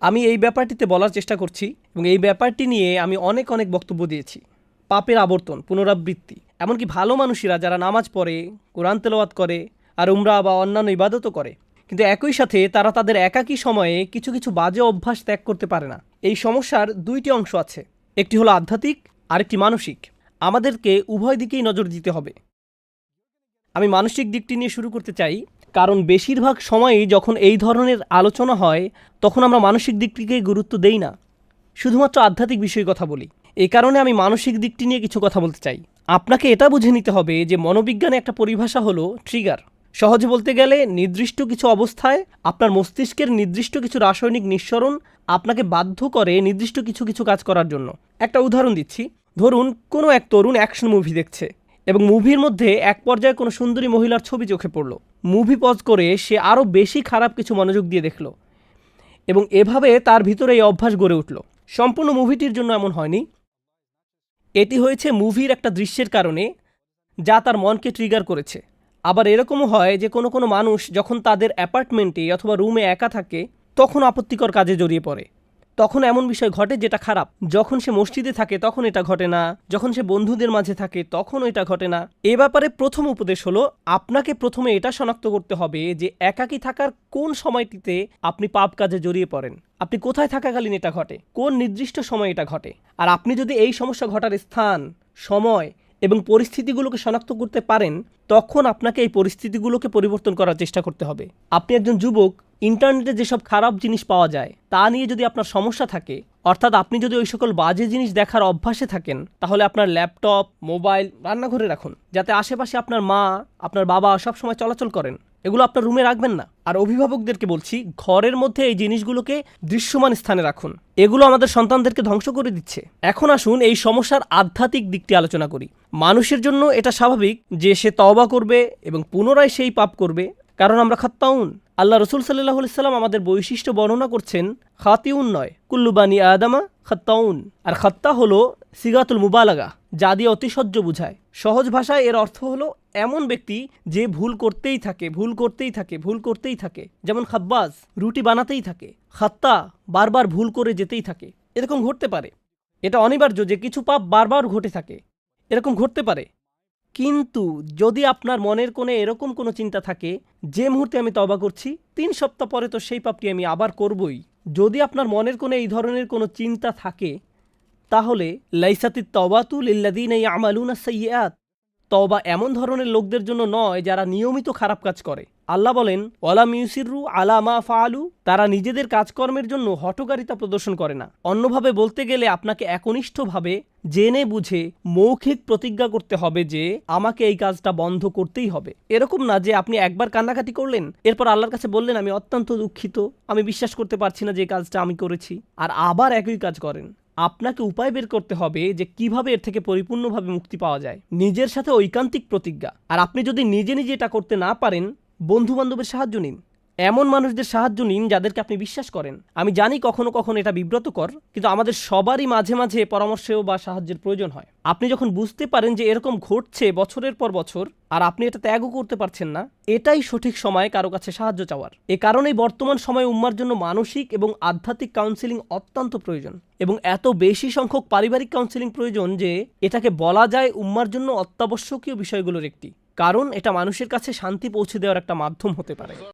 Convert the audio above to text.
আমি এই ব্যাপারটিতে বলার চেষ্টা করছি এবং এই ব্যাপারটি নিয়ে আমি অনেক বক্তব্য দিয়েছি। পাপের আবর্তন, পুনরাবৃত্তি, এমনকি ভালো মানুষেরা যারা নামাজ পড়ে, কোরআন তেলাওয়াত করে আর উমরা বা অন্যান্য ইবাদতও করে, কিন্তু একই সাথে তারা তাদের একাকী সময়ে কিছু বাজে অভ্যাস ত্যাগ করতে পারে না। এই সমস্যার দুইটি অংশ আছে, একটি হলো আধ্যাত্মিক, আরেকটি মানসিক। আমাদেরকে উভয় দিকেই নজর দিতে হবে। আমি মানসিক দিকটি নিয়ে শুরু করতে চাই, কারণ বেশিরভাগ সময়ই যখন এই ধরনের আলোচনা হয় তখন আমরা মানসিক দিকটিকে গুরুত্ব দেই না, শুধুমাত্র আধ্যাত্মিক বিষয়ে কথা বলি। এই কারণে আমি মানসিক দিকটি নিয়ে কিছু কথা বলতে চাই। আপনাকে এটা বুঝে নিতে হবে যে মনোবিজ্ঞানে একটা পরিভাষা হলো ট্রিগার। সহজে বলতে গেলে নির্দিষ্ট কিছু অবস্থায় আপনার মস্তিষ্কের নির্দিষ্ট কিছু রাসায়নিক নিঃসরণ আপনাকে বাধ্য করে নির্দিষ্ট কিছু কাজ করার জন্য। একটা উদাহরণ দিচ্ছি। ধরুন কোনো এক তরুণ অ্যাকশন মুভি দেখছে এবং মুভির মধ্যে এক পর্যায়ে কোনো সুন্দরী মহিলার ছবি চোখে পড়ল। মুভি পজ করে সে আরও বেশি খারাপ কিছু মনোযোগ দিয়ে দেখল এবং এভাবে তার ভিতরে এই অভ্যাস গড়ে উঠল। সম্পূর্ণ মুভিটির জন্য এমন হয়নি, এটি হয়েছে মুভির একটা দৃশ্যের কারণে যা তার মনকে ট্রিগার করেছে। আবার এরকমও হয় যে কোনো মানুষ যখন তাদের অ্যাপার্টমেন্টে অথবা রুমে একা থাকে তখন আপত্তিকর কাজে জড়িয়ে পড়ে। তখন এমন বিষয় ঘটে যেটা খারাপ। যখন সে মসজিদে থাকে তখন এটা ঘটে না, যখন সে বন্ধুদের মাঝে থাকে তখন এটা ঘটে না। এ ব্যাপারে প্রথম উপদেশ হলো, আপনাকে প্রথমে এটা শনাক্ত করতে হবে যে একাকী থাকার কোন সময়টিতে আপনি পাপ কাজে জড়িয়ে পড়েন, আপনি কোথায় থাকাকালীন এটা ঘটে, কোন নির্দিষ্ট সময় এটা ঘটে। আর আপনি যদি এই সমস্যা ঘটার স্থান, সময় এবং পরিস্থিতিগুলোকে শনাক্ত করতে পারেন, তখন আপনাকে এই পরিস্থিতিগুলোকে পরিবর্তন করার চেষ্টা করতে হবে। আপনি একজন যুবক, ইন্টারনেটে যেসব খারাপ জিনিস পাওয়া যায় তা নিয়ে যদি আপনার সমস্যা থাকে, অর্থাৎ আপনি যদি ওই সকল বাজে জিনিস দেখার অভ্যাসে থাকেন, তাহলে আপনার ল্যাপটপ, মোবাইল রান্নাঘরে রাখুন, যাতে আশেপাশে আপনার মা, আপনার বাবা সবসময় চলাচল করেন। এগুলো আপনার রুমে রাখবেন না। আর অভিভাবকদেরকে বলছি, ঘরের মধ্যে এই জিনিসগুলোকে দৃশ্যমান স্থানে রাখুন। এগুলো আমাদের সন্তানদেরকে ধ্বংস করে দিচ্ছে। এখন আসুন এই সমস্যার আধ্যাত্মিক দিকটি আলোচনা করি। মানুষের জন্য এটা স্বাভাবিক যে সে তওবা করবে এবং পুনরায় সেই পাপ করবে, কারণ আমরা খাত্তাউন। আল্লাহ রসুল সাল্লাল্লাহু আলাইহি সাল্লাম আমাদের বৈশিষ্ট্য বর্ণনা করছেন, খাতিউন নয়, কুল্লু বানি আদামা খাত্তাউন। আর খাত্তা হলো সিগাতুল মুবালাগা, যা দিয়ে অতিশয্য বুঝায়। সহজ ভাষায় এর অর্থ হলো এমন ব্যক্তি যে ভুল করতেই থাকে। যেমন খাব্বাজ রুটি বানাতেই থাকে, খাত্তা বারবার ভুল করে যেতেই থাকে। এরকম ঘটতে পারে, এটা অনিবার্য যে কিছু পাপ বারবার ঘটে থাকে, এরকম ঘটতে পারে। কিন্তু যদি আপনার মনের কোণে এরকম কোনো চিন্তা থাকে, যে মুহূর্তে আমি তওবা করছি 3 সপ্তাহ পরে তো সেই পাপটি আমি আবার করবই, যদি আপনার মনের কোণে এই ধরনের কোনো চিন্তা থাকে, তাহলে লাইসাতিত তাওবাতু লিল্লাযিনা ইয়ামালুনা সাইয়্যাত, তওবা এমন ধরনের লোকদের জন্য নয় যারা নিয়মিত খারাপ কাজ করে। আল্লাহ বলেন, ওয়ালাম ইউসিররু আলা মা ফাআলু, তারা নিজেদের কাজকর্মের জন্য হঠকারিতা প্রদর্শন করে না। অন্যভাবে বলতে গেলে আপনাকে একনিষ্ঠভাবে জেনে বুঝে মৌখিক প্রতিজ্ঞা করতে হবে যে আমাকে এই কাজটা বন্ধ করতেই হবে। এরকম না যে আপনি একবার কান্নাকাটি করলেন, এরপর আল্লাহর কাছে বললেন আমি অত্যন্ত দুঃখিত, আমি বিশ্বাস করতে পারছি না যে এই কাজটা আমি করেছি, আর আবার একই কাজ করেন। আপনাকে উপায় বের করতে হবে যে কিভাবে এর থেকে পরিপূর্ণভাবে মুক্তি পাওয়া যায়। নিজের সাথে ঐকান্তিক প্রতিজ্ঞা। আর আপনি যদি নিজে এটা করতে না পারেন, বন্ধু বান্ধবের সাহায্য নিন, এমন মানুষদের সাহায্য নিন যাদেরকে আপনি বিশ্বাস করেন। আমি জানি কখনো এটা বিব্রতকর, কিন্তু আমাদের সবারই মাঝে মাঝে পরামর্শ বা সাহায্যের প্রয়োজন হয়। আপনি যখন বুঝতে পারেন যে এরকম ঘটছে বছরের পর বছর আর আপনি এটা ত্যাগও করতে পারছেন না, এটাই সঠিক সময় কারো কাছে সাহায্য চাওয়ার। এ কারণেই বর্তমান সময়ে উম্মার জন্য মানসিক এবং আধ্যাত্মিক কাউন্সেলিং অত্যন্ত প্রয়োজন, এবং এত বেশি সংখ্যক পারিবারিক কাউন্সেলিং প্রয়োজন যে এটাকে বলা যায় উম্মার জন্য অত্যাবশ্যকীয় বিষয়গুলোর একটি, কারণ এটা মানুষের কাছে শান্তি পৌঁছে দেওয়ার একটা মাধ্যম হতে পারে।